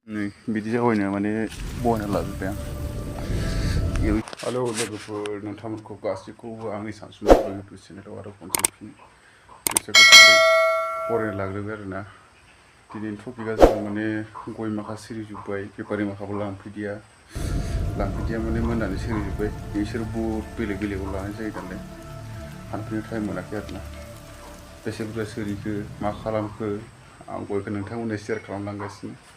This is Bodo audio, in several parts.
नै बिदि जाबायनो माने बहायना लाजोब्बाय आं। हेलौ लोगोफोर, नोंथांमोनखौ गासैखौबो आंनि सानसुमाव इउटुब चेनेलाव आरो खनसे फिन गोसोखौ बरायना लाग्रोबाय आरोना। दिनैनि टपिकआ जाबाय माने गय माखा सिरिजोब्बाय, बेफारि माखाबो लांफैदिया माने मोननानै सिरिजोब्बाय। बिसोर बहुद बेलेग बेलेगाव लानाय जायो नालाय हानफैनो टाइम मोनाखै आरोना। बेसे बुरजा सिरिखो मा खालामखो आं गयखौ नोंथांमोननो शेयार खालामलांगासिनो।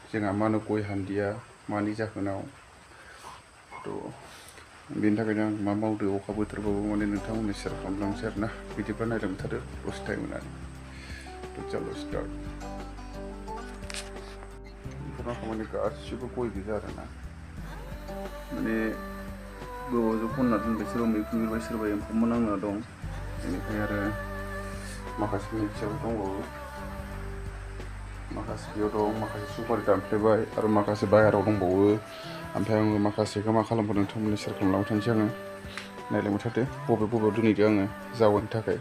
जोंहा मा होनो गय हान्दिया मानि जाहोनाव बेनि थाखायनो आं मा मावदो अखा बोथोरबाबो माने नोंथांमोननो शेयार खालामलांसै आरोना। बिदिब्ला नायलांबाय थादो दसे टाइम होनानै। चलो स्टार्ट। बेफोर माने गासिबो गय गोजा आरोना। माने गोबावजों खनना दोनबाय, सोरबा मैखुन बिरबाय, सोरबा एम्फौ नांना दं। बेनिफ्राय आरो माखासे मिथियाबो दंबावो, माखासे बेयाव दं, माखासे सुपारि दानफ्लेबाय आरो माखासे बाहेरायाव दंबावो। ओमफ्राय आङो माखासेखौ मा खालामखो नोंथांमोननो शेयार खालामलांबाय थानोसै आङो। नायलांबाय थादो बबेयाव दोनहैदो आङो जावैनो थाखाय,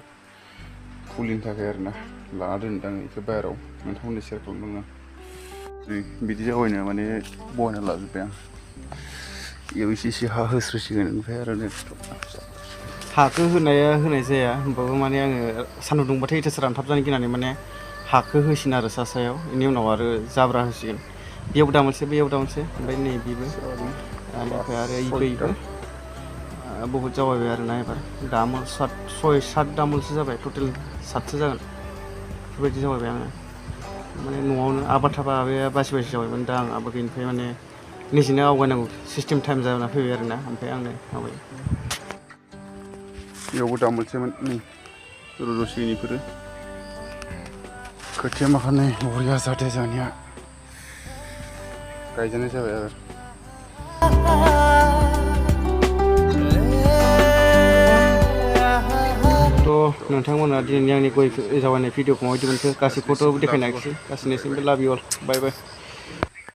फुलिनि थाखाय आरोना। लाना दोनदों आङो बेखौ बाहेरायाव, नोंथांमोननो शेयार खालामदों आं। नै बिदि जाबायनो माने बहायना लाजोब्बाय आं। बेयाव एसे हा होस्रोसिगोन, ओमफ्राय आरो नेक्स्ट हाखौ होनाय जाया, होमबाबो माने आङो सान्दुं दुंबाथाय इटास रानथाब जानो गिनानै माने हाखौ होसिन आरो सायाव, बेनि उनाव आरो जाब्रा होसिगोन। बेयाव दा मोनसे, बैयाव दा मोनसे, ओमफ्राय नै बेबो, बेनिफ्राय आरो बैबो बहुद जावायबाय आरोना। एबार दामोल 6-7 दामोलसो जाबाय, टटेल 7सो जागोन। बेफोरबायदि जावायबाय आङो। माने न'आवनो आबाद थाबा बे बासि जाबायमोन, दा आं आबाद गैयिनिफ्राय माने निजेनो आवगायनांगौ सिस्टेम टाइम जाना फैबाय आरोना। ओमफ्राय आंनो माबायो। बेयावबो दा मोनसेमोन नै रज'सिगोन बेफोरो। खोथिया माखानै बरिया जादों जोंनिया, गायजानाय जाबाय आरो। थ' नोंथांमोना दिनैनि आंनि गय जावायनाय भिडिअखौ माबायदि मोनखो गासैखौथ' देखायनो हायाखिसै। गासैनिसिमबो लाभ इउ अल, बाय बाय।